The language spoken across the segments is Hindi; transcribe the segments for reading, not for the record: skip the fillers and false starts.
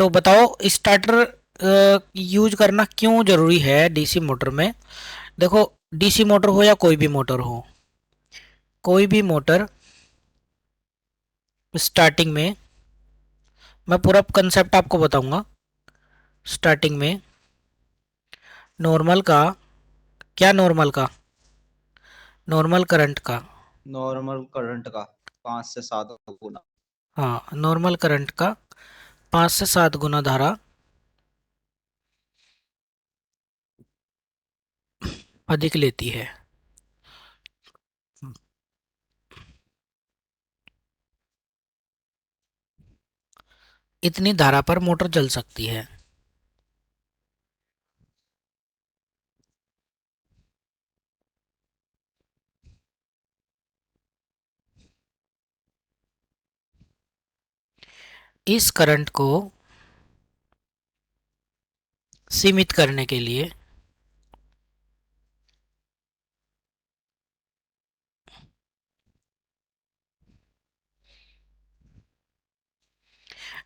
तो बताओ स्टार्टर यूज करना क्यों जरूरी है डीसी मोटर में। देखो, डीसी मोटर हो या कोई भी मोटर हो, कोई भी मोटर स्टार्टिंग में, मैं पूरा कंसेप्ट आपको बताऊंगा। स्टार्टिंग में नॉर्मल का, क्या नॉर्मल का, नॉर्मल करंट का, नॉर्मल करंट का 5 से 7 गुना। हाँ नॉर्मल करंट का 5 से 7 गुना धारा अधिक लेती है। इतनी धारा पर मोटर चल सकती है। इस करंट को सीमित करने के लिए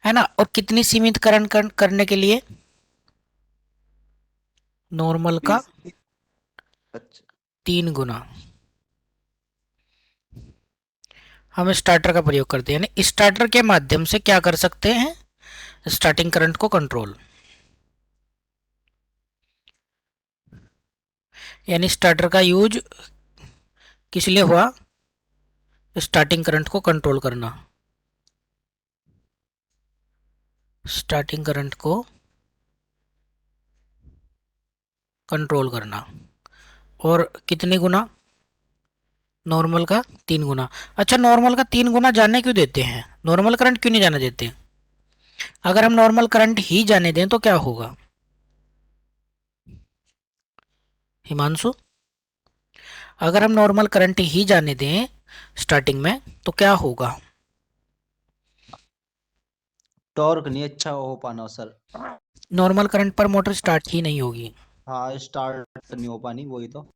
है ना, और कितनी सीमित करंट करने के लिए, नॉर्मल का 20। अच्छा। 3 गुना हम स्टार्टर का प्रयोग करते हैं। यानी स्टार्टर के माध्यम से क्या कर सकते हैं, स्टार्टिंग करंट को कंट्रोल। यानी स्टार्टर का यूज किस लिए हुआ, स्टार्टिंग करंट को कंट्रोल करना। स्टार्टिंग करंट को कंट्रोल करना। और कितने गुना, नॉर्मल का 3 गुना। अच्छा, नॉर्मल का 3 गुना जाने क्यों देते हैं, नॉर्मल करंट क्यों नहीं जाने देते। अगर हम नॉर्मल करंट ही जाने दें तो क्या होगा हिमांशु, अगर हम नॉर्मल करंट ही जाने दें स्टार्टिंग में तो क्या होगा। टॉर्क नहीं अच्छा हो पाना सर। नॉर्मल करंट पर मोटर स्टार्ट ही नहीं होगी। हाँ, स्टार्ट नहीं हो पानी, वही तो।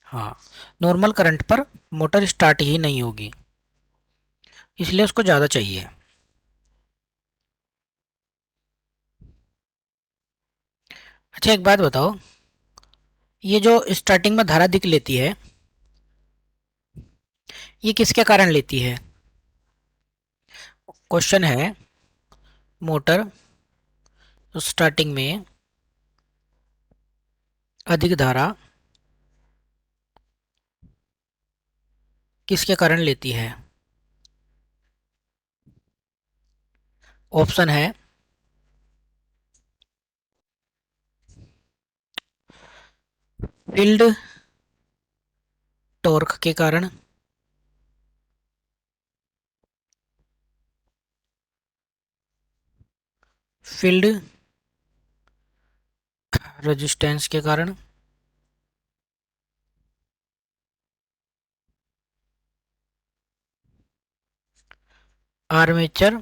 हाँ, नॉर्मल करंट पर मोटर स्टार्ट ही नहीं होगी, इसलिए उसको ज़्यादा चाहिए। अच्छा एक बात बताओ, ये जो स्टार्टिंग में धारा दिख लेती है, ये किसके कारण लेती है। क्वेश्चन है, मोटर स्टार्टिंग में अधिक धारा किसके कारण लेती है। ऑप्शन है फील्ड टॉर्क के कारण, फील्ड रेजिस्टेंस के कारण, आर्मेचर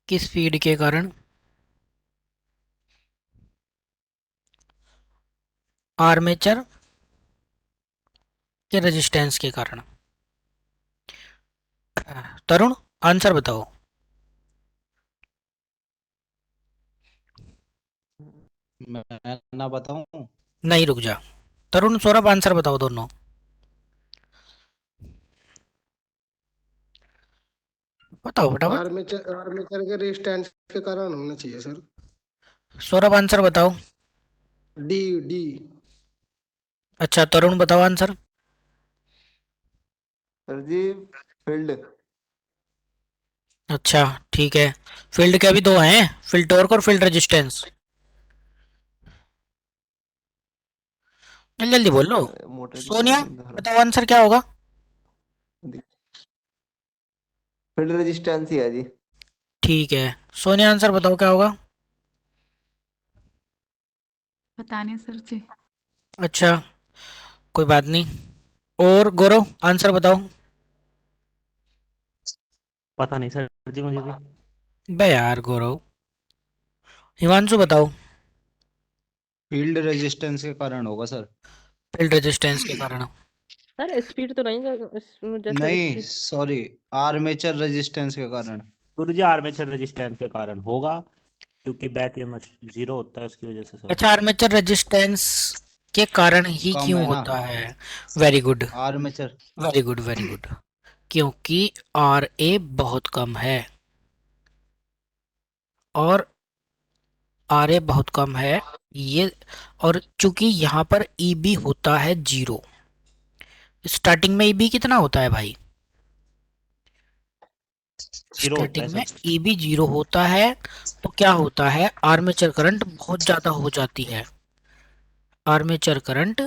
की स्पीड के कारण, आर्मेचर के रेजिस्टेंस के कारण। तरुण, आंसर बताओ। मैं ना बताऊं? नहीं रुक जा, तरुण सौरभ आंसर बताओ दोनों। बताओ फटाफट। आर्मेचर आर्मेचर के रेजिस्टेंस के कारण होना चाहिए सर। सौरभ आंसर बताओ। D D. अच्छा तरुण बताओ आंसर। सर जी, फील्ड। अच्छा ठीक है, फील्ड के अभी दो हैं, फील्ड टॉर्क और फील्ड रेजिस्टेंस। जल्दी जल्दी बोल लो। मोटर की सोनिया स्टार्टिंग धारा बताओ आंसर क्या होगा। फील्ड रेजिस्टेंस ही है जी। ठीक है, सोनिया आंसर बताओ क्या होगा। पता नहीं सर जी। अच्छा कोई बात नहीं। और गौरव आंसर बताओ। पता नहीं सर जी मुझे भी। बे यार गौरव। हिमांशु बताओ। फील्ड रेजिस्टेंस के कारण होगा सर। फील्ड रेजिस्टेंस के कारण। सर स्पीड तो नहीं जैसे नहीं, इसकी। सॉरी, आर्मेचर रेजिस्टेंस के कारण। गुरु जी आर्मेचर रेजिस्टेंस के कारण होगा, क्योंकि बैक ईएमएफ 0 होता है उसकी वजह से सर। अच्छा, आर्मेचर रेजिस्टेंस के कारण ही कम क्यों है ना होता है? Very good, armature. Very good, very good. क्योंकि आर ए बहुत कम है, और आर ए बहुत कम है ये, और चूंकि यहाँ पर ई बी होता है 0, स्टार्टिंग में ई बी कितना होता है भाई? 0 होता है स्टार्टिंग में सर। ई बी 0 होता है, तो क्या होता है? आर्मेचर करंट बहुत ज़्यादा हो जाती है, आर्मेचर करंट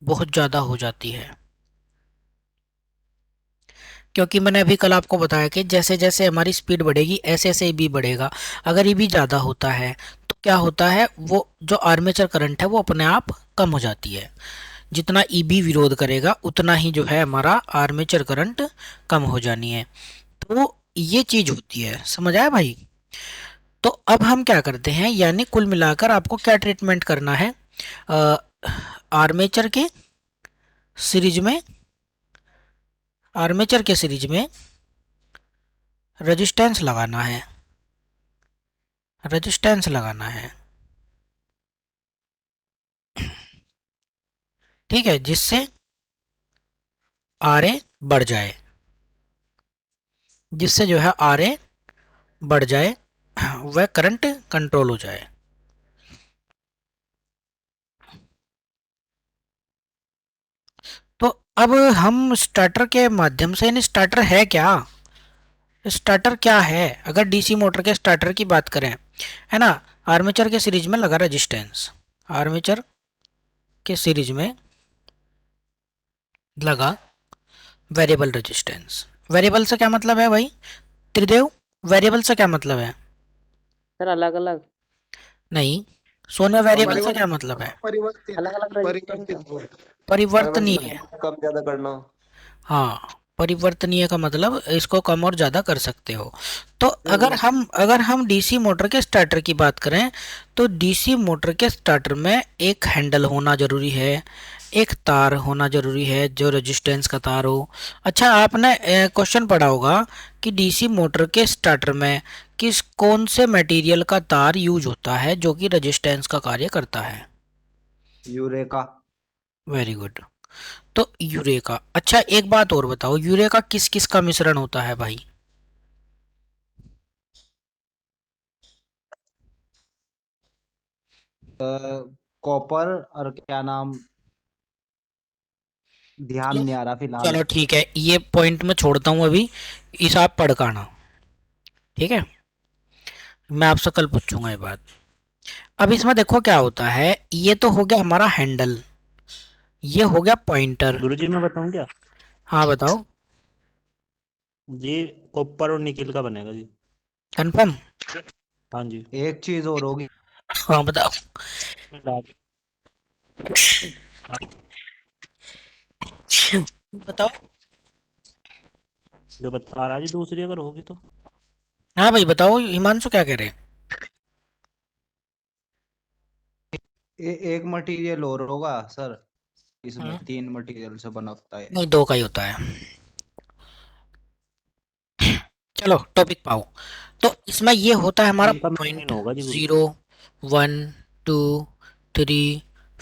बहुत ज़्यादा हो जाती है। क्योंकि मैंने अभी कल आपको बताया कि जैसे जैसे हमारी स्पीड बढ़ेगी ऐसे ऐसे ईबी बढ़ेगा। अगर ईबी ज़्यादा होता है तो क्या होता है, वो जो आर्मेचर करंट है वो अपने आप कम हो जाती है। जितना ईबी विरोध करेगा उतना ही जो है हमारा आर्मेचर करंट कम हो जानी है। तो ये चीज़ होती है, समझ आया भाई? तो अब हम क्या करते हैं, यानी कुल मिलाकर आपको क्या ट्रीटमेंट करना है? आर्मेचर के सीरीज में, आर्मेचर के सीरीज में रेजिस्टेंस लगाना है, रेजिस्टेंस लगाना है, ठीक है, जिससे आर ए बढ़ जाए, जिससे जो है आर ए बढ़ जाए, वह करंट कंट्रोल हो जाए। तो अब हम स्टार्टर के माध्यम से, यानी स्टार्टर है क्या, स्टार्टर क्या है? अगर डीसी मोटर के स्टार्टर की बात करें, है ना, आर्मेचर के सीरीज में लगा रेजिस्टेंस, आर्मेचर के सीरीज में लगा वेरिएबल रेजिस्टेंस। वेरिएबल से क्या मतलब है भाई त्रिदेव? वेरिएबल से क्या मतलब है? सर अलग अलग नहीं, सोने, वेरिएबल से परिवर्तित क्या मतलब है? परिवर्तित अलग अलग रेजिस्टेंस परिवर्तित परिवर्तनीय। कम ज्यादा करना। हाँ, परिवर्तनीय का मतलब इसको कम और ज़्यादा कर सकते हो। तो अगर हम डीसी मोटर के स्टार्टर की बात करें, तो डीसी मोटर के स्टार्टर में एक हैंडल होना जरूरी है, एक तार होना जरूरी है जो रेजिस्टेंस का तार हो। अच्छा, आपने क्वेश्चन पढ़ा होगा कि डीसी मोटर के स्टार्टर में कौन से मटेरियल का तार यूज होता है जो कि रेजिस्टेंस का कार्य करता है? यूरेका। Very good. तो यूरेका। अच्छा, एक बात और बताओ, यूरेका किस किस का मिश्रण होता है भाई? कॉपर और क्या नाम, ध्यान नहीं आ रहा फिलहाल। चलो ठीक है, ये पॉइंट मैं छोड़ता हूँ अभी, इस आप पढ़ के आना, ठीक है? मैं आपसे कल पूछूंगा ये बात। अब इसमें देखो क्या होता है, ये तो हो गया हमारा हैंडल, ये हो गया पॉइंटर। गुरु जी मैं बताऊं क्या? हाँ बताओ। जी कॉपर और निकिल का बनेगा जी। कंफर्म? हाँ जी। एक चीज और होगी, हाँ बताओ। बताओ। जो बता रहा जी, दूसरी अगर होगी तो। हाँ भाई बताओ, हिमांशु क्या कह रहे हैं? एक मटेरियल और होगा सर, इसमें हाँ? 3 मटेरियल से बना होता है। नहीं, 2 का ही होता है। चलो टॉपिक पाओ। तो इसमें ये होता है हमारा इनका मेन पॉइंट होगा जी गुरु। 0, 1, 2, 3,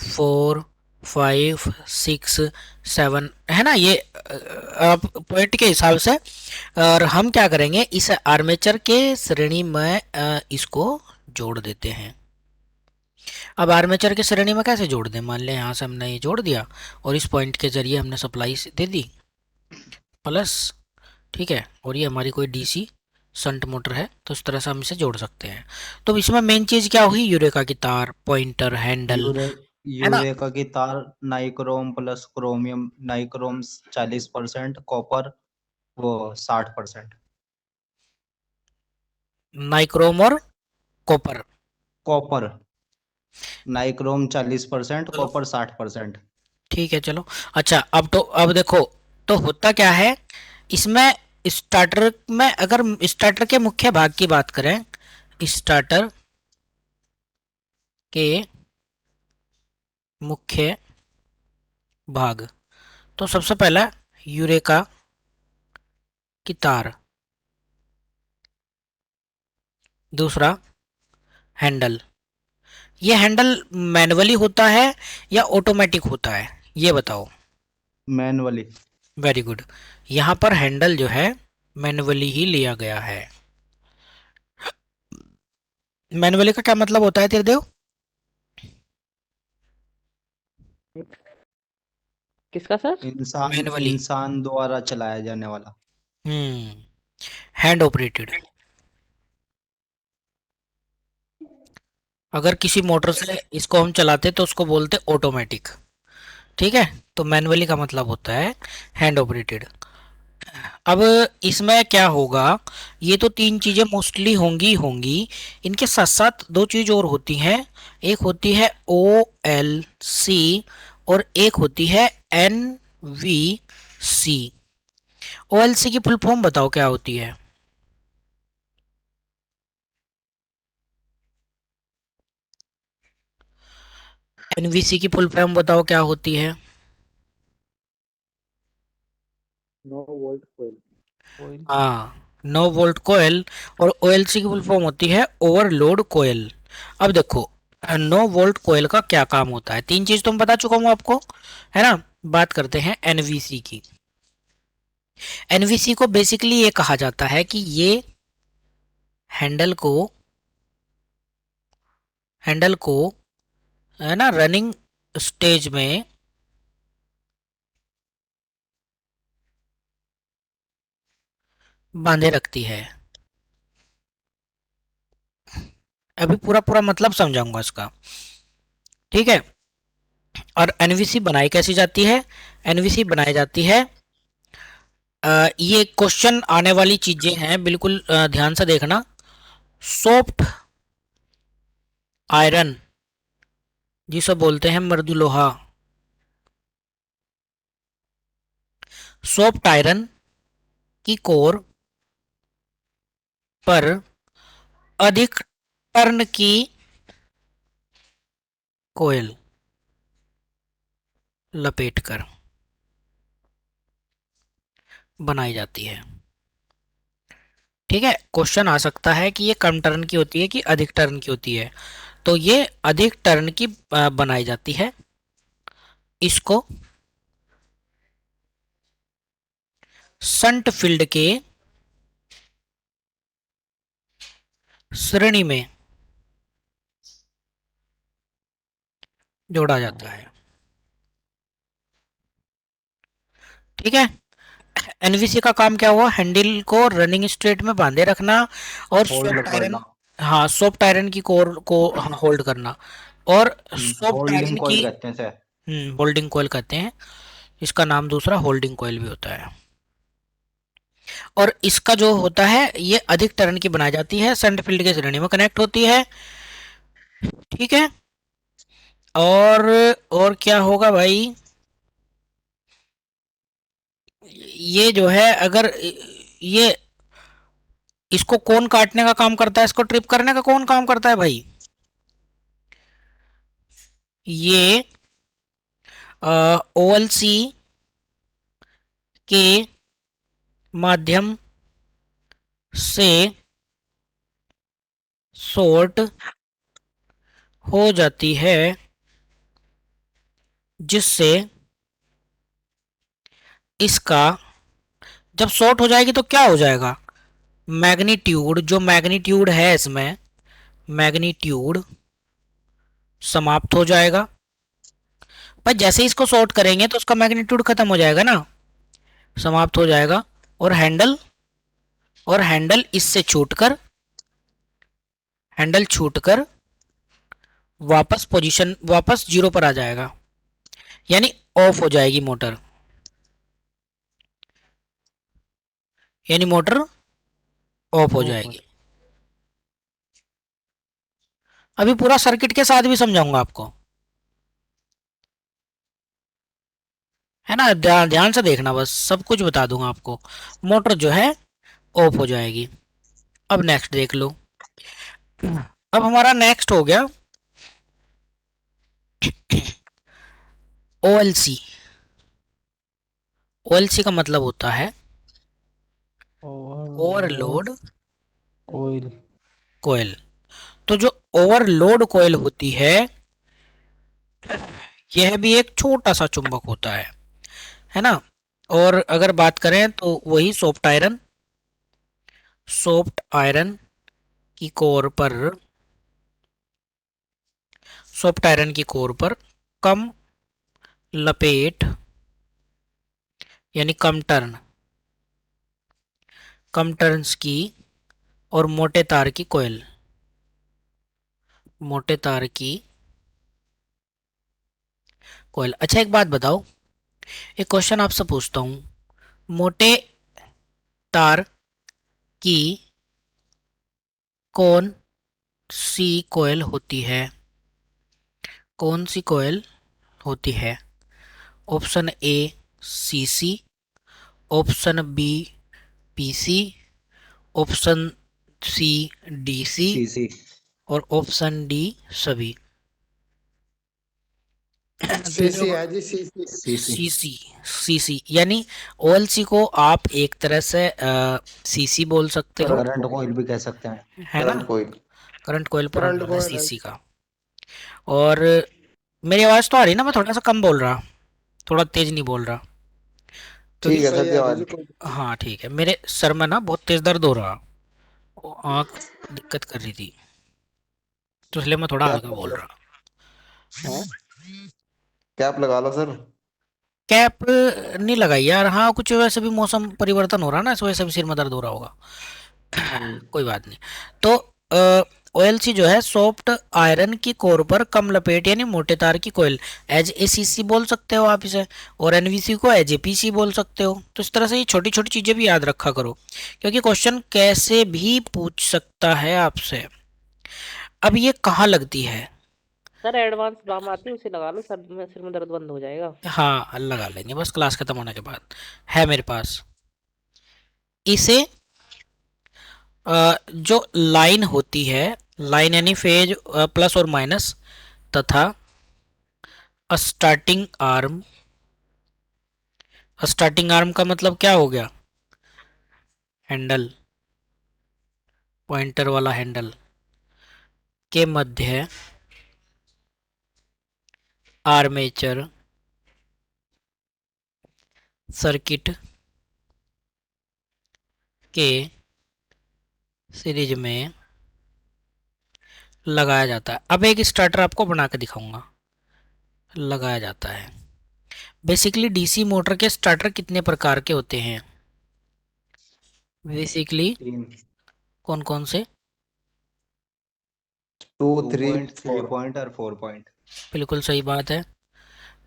4, 5, 6, 7, है ना, ये आप पॉइंट के हिसाब से। और हम क्या करेंगे, इस आर्मेचर के श्रेणी में इसको जोड़ देते हैं। अब आर्मेचर के श्रेणी में कैसे जोड़ दें? मान लें यहाँ से हमने ये जोड़ दिया और इस पॉइंट के जरिए हमने सप्लाई दे दी प्लस, ठीक है, और ये हमारी कोई डीसी संट मोटर है, तो इस तरह से हम इसे जोड़ सकते हैं। तो इसमें मेन चीज क्या हुई? यूरेका की तार, पॉइंटर, हैंडल, यूरे है ना? यूरेका की तार, nichrome plus chromium, nichrome 40%, copper वो 60%। नाइक्रोम और कॉपर। कॉपर, नाइक्रोम 40%, चलो कॉपर 60%। ठीक है, चलो। अच्छा, अब देखो, तो होता क्या है इसमें, स्टार्टर में अगर स्टार्टर के मुख्य भाग की बात करें, स्टार्टर के मुख्य भाग, तो सबसे पहला यूरेका की तार, दूसरा हैंडल। ये हैंडल मैनुअली होता है या ऑटोमेटिक होता है, ये बताओ। मैनुअली। Very good. यहाँ पर हैंडल जो है मैनुअली ही लिया गया है। मैनुअली का क्या मतलब होता है तीरदेव? किसका सर? इंसान मैनुअली। इंसान द्वारा चलाया जाने वाला। Hand operated. अगर किसी मोटर से इसको हम चलाते तो उसको बोलते ऑटोमेटिक। ठीक है, तो मैनुअली का मतलब होता है हैंड ऑपरेटेड। अब इसमें क्या होगा, ये तो तीन चीजें मोस्टली होंगी होंगी, इनके साथ साथ दो चीज और होती हैं। एक होती है OLC और एक होती है NVC। OLC की फुल फॉर्म बताओ क्या होती है? NVC की फुल फॉर्म बताओ क्या होती है? नो वोल्ट कोयल। हाँ, नो वोल्ट कोयल। और OLC की फुल फॉर्म होती है ओवरलोड कोयल। अब देखो, नो वोल्ट कोयल का क्या काम होता है, तीन चीज तो मैं बता चुका हूँ आपको, है ना। बात करते हैं NVC की। NVC को बेसिकली ये कहा जाता है कि ये हैंडल को है ना रनिंग स्टेज में बांधे रखती है। अभी पूरा पूरा मतलब समझाऊंगा इसका, ठीक है। और NVC बनाई कैसी जाती है? NVC बनाई जाती है, ये क्वेश्चन आने वाली चीजें हैं, बिल्कुल ध्यान से देखना। सॉफ्ट आयरन जिसे बोलते हैं मृदु लोहा, सॉफ्ट आयरन की कोर पर अधिक टर्न की कोयल लपेटकर बनाई जाती है। ठीक है, क्वेश्चन आ सकता है कि ये कम टर्न की होती है कि अधिक टर्न की होती है, तो ये अधिक टर्न की बनाई जाती है। इसको संट फील्ड के श्रेणी में जोड़ा जाता है। ठीक है, NVC का काम क्या हुआ, हैंडल को रनिंग स्टेट में बांधे रखना और होल्ड सॉफ्ट आयरन, करना। हाँ सॉफ्ट आयरन की कोर को होल्ड करना। और सॉफ्ट होल्डिंग आयरन कॉइल की कहते हैं इसे। होल्डिंग कॉइल कहते हैं, इसका नाम दूसरा होल्डिंग कॉइल भी होता है। और इसका जो होता है ये अधिक टर्न की बनाई जाती है, संट फील्ड के श्रेणी में कनेक्ट होती है। ठीक है, और क्या होगा भाई, ये जो है अगर ये इसको कौन काटने का काम करता है, इसको ट्रिप करने का कौन काम करता है भाई? ये OLC के माध्यम से शॉर्ट हो जाती है, जिससे इसका जब शॉर्ट हो जाएगी तो क्या हो जाएगा, मैग्नीट्यूड, जो मैग्नीट्यूड है इसमें, मैग्नीट्यूड समाप्त हो जाएगा। पर जैसे ही इसको शॉर्ट करेंगे तो उसका मैग्नीट्यूड खत्म हो जाएगा ना, समाप्त हो जाएगा। और हैंडल इससे छूटकर, हैंडल छूटकर वापस जीरो पर आ जाएगा, यानी ऑफ हो जाएगी मोटर, यानी मोटर ऑफ हो जाएगी। अभी पूरा सर्किट के साथ भी समझाऊंगा आपको, है ना। ध्यान ध्यान से देखना, बस सब कुछ बता दूंगा आपको। मोटर जो है ऑफ हो जाएगी। अब नेक्स्ट देख लो। अब हमारा नेक्स्ट हो गया OLC। OLC का मतलब होता है ओवरलोड कोयल। कोयल। तो जो ओवरलोड कोयल होती है यह भी एक छोटा सा चुंबक होता है ना। और अगर बात करें तो वही सॉफ्ट आयरन की कोर पर कम लपेट यानी कम टर्न्स की और मोटे तार की कोयल अच्छा एक बात बताओ, एक क्वेश्चन आपसे पूछता हूं, मोटे तार की कौन सी कोयल होती है? Option A CC, option B PC, option C DC CC. और ऑप्शन डी सभी। तो सीसी है जी, सीसी। सीसी। सीसी यानी ओएलसी को आप एक तरह से सीसी बोल सकते हो, करंट कॉइल भी कह सकते हैं। है ना। करंट कोई। करंट कॉइल पूरा करंट नाम है कॉइल है। सीसी का। और मेरी आवाज तो आ रही ना, मैं थोड़ा सा कम बोल रहा, थोड़ा तेज नहीं बोल रहा जी ठीक क्योंकि है सही सर, आ रही जवाब। जी, कोई हाँ ठीक है, मेरे सर में ना बहुत तेज दर्द हो रहा, वो आँख दिक्कत कर रही थी, तो इसलिए मैं थोड़ा कैप हल्का बोल लगा लो। रहा। कैप लगा लो सर। कैप नहीं लगाई यार, हाँ कुछ वैसे भी मौसम परिवर्तन हो रहा ना, इस वजह से भी सिर में दर्द हो रहा होगा। कोई बात नहीं। तो ओएलसी जो है सॉफ्ट आयरन की कोर पर कम लपेट यानी मोटे तार की कोयल, एज ए सीसी बोल सकते हो आप इसे, और एनवीसी को एज ए पीसी बोल सकते हो। तो इस तरह से ये छोटी छोटी चीजें भी याद रखा करो, क्योंकि क्वेश्चन कैसे भी पूछ सकता है आपसे। अब ये कहाँ लगती है? सर एडवांस बाम आती है, उसे लगा लो सर में, सिर में दर्द बंद हो जाएगा। हाँ लगा लेंगे बस क्लास खत्म होने के बाद, है मेरे पास। इसे जो लाइन होती है, लाइन यानी फेज प्लस और माइनस, तथा स्टार्टिंग आर्म, स्टार्टिंग आर्म का मतलब क्या हो गया? हैंडल, पॉइंटर वाला हैंडल के मध्य आर्मेचर सर्किट के सीरीज में लगाया जाता है। अब एक स्टार्टर आपको बना के दिखाऊंगा, लगाया जाता है। बेसिकली डीसी मोटर के स्टार्टर कितने प्रकार के होते हैं? बेसिकली 3, कौन कौन से? 2 2 3 पॉइंट, 3 4। पॉइंट और 4 पॉइंट। बिल्कुल सही बात है।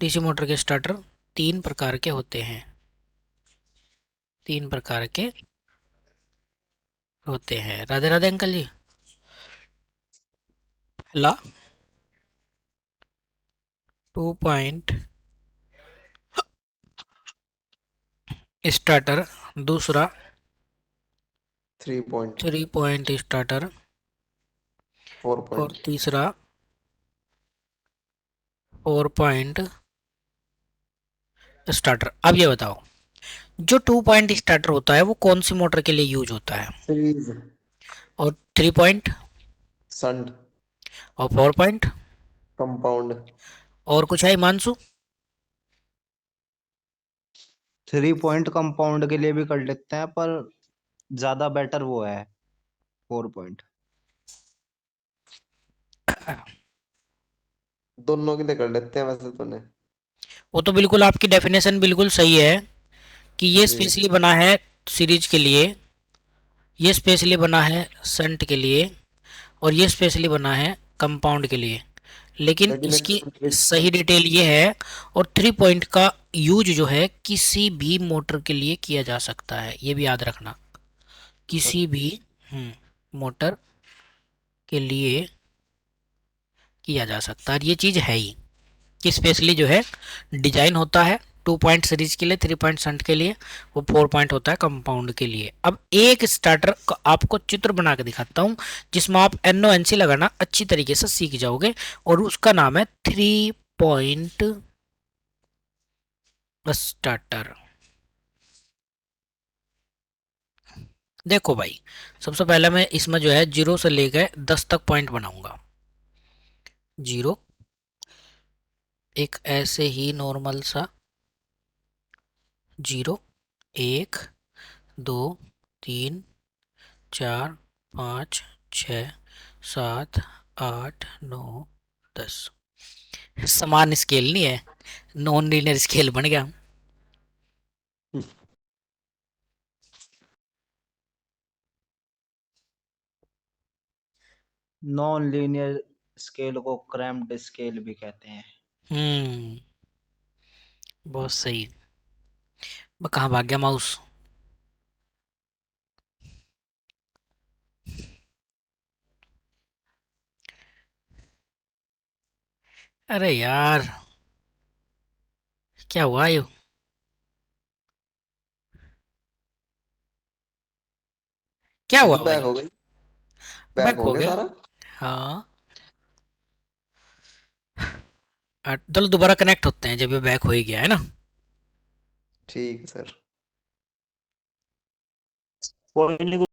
डीसी मोटर के स्टार्टर 3 प्रकार के होते हैं, 3 प्रकार के होते हैं। राधे राधे अंकल जी। ला 2 पॉइंट स्टार्टर, दूसरा 3 पॉइंट 3 पॉइंट स्टार्टर 4 और पॉइंट। तीसरा 4 पॉइंट स्टार्टर। अब ये बताओ, जो 2 पॉइंट स्टार्टर होता है वो कौन सी मोटर के लिए यूज होता है? सीरीज। और 3 पॉइंट संट। और 4 पॉइंट? कंपाउंड। और कुछ है हिमांशु? 3 पॉइंट कंपाउंड के लिए भी कर लेते हैं, पर ज्यादा बेटर वो है 4 पॉइंट। दोनों के लिए कर लेते हैं वैसे तो ने। वो तो बिल्कुल आपकी डेफिनेशन बिल्कुल सही है कि ये जी। स्पेशली बना है सीरीज के लिए, ये स्पेशली बना है संट के लिए, और ये स्पेशली बना है कंपाउंड के लिए। लेकिन लेकिन इसकी सही डिटेल ये है, और 3 पॉइंट का यूज जो है किसी भी मोटर के लिए किया जा सकता है, ये भी याद रखना, किसी भी मोटर के लिए किया जा सकता है। ये चीज़ है ही कि स्पेशली जो है डिजाइन होता है 2 पॉइंट सीरीज के लिए, 3 पॉइंट शंट के लिए, वो 4 पॉइंट होता है कंपाउंड के लिए। अब एक स्टार्टर का आपको चित्र बना के दिखाता हूं जिसमें आप NONC लगाना अच्छी तरीके से सीख जाओगे, और उसका नाम है 3 पॉइंट स्टार्टर। देखो भाई, सबसे पहले मैं इसमें जो है 0 से लेकर 10 तक पॉइंट बनाऊंगा। 0 एक ऐसे ही नॉर्मल सा, 0 1 2 3 4 5 6 7 8 9 10। समान स्केल नहीं है, नॉन लीनियर स्केल बन गया। नॉन लीनियर स्केल को क्रैम्प्ड स्केल भी कहते हैं। बहुत सही। मैं कहाँ भाग गया माउस? अरे यार, क्या हुआ ये? क्या ये हुआ तो भाई? बैक हो गई, बैक बैक हो हो गया गया। सारा। हाँ, चलो दोबारा कनेक्ट होते हैं जब ये बैक हो ही गया है ना। ठीक है सर। कोई नहीं।